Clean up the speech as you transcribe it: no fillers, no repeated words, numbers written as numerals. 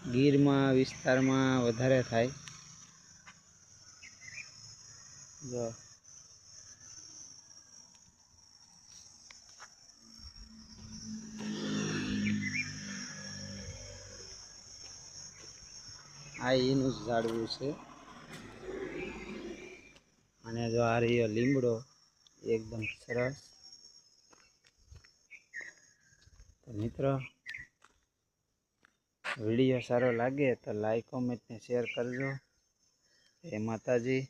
ગીરમાં વિસ્તારમાં વધારે થાય। જો આ એનું જ ઝાડવું છે અને જો આ રહ્યો લીમડો એકદમ સરસ। તો મિત્રો વિડીયો સારો લાગે તો લાઈક કોમેન્ટ ને શેર કરજો। જય માતાજી।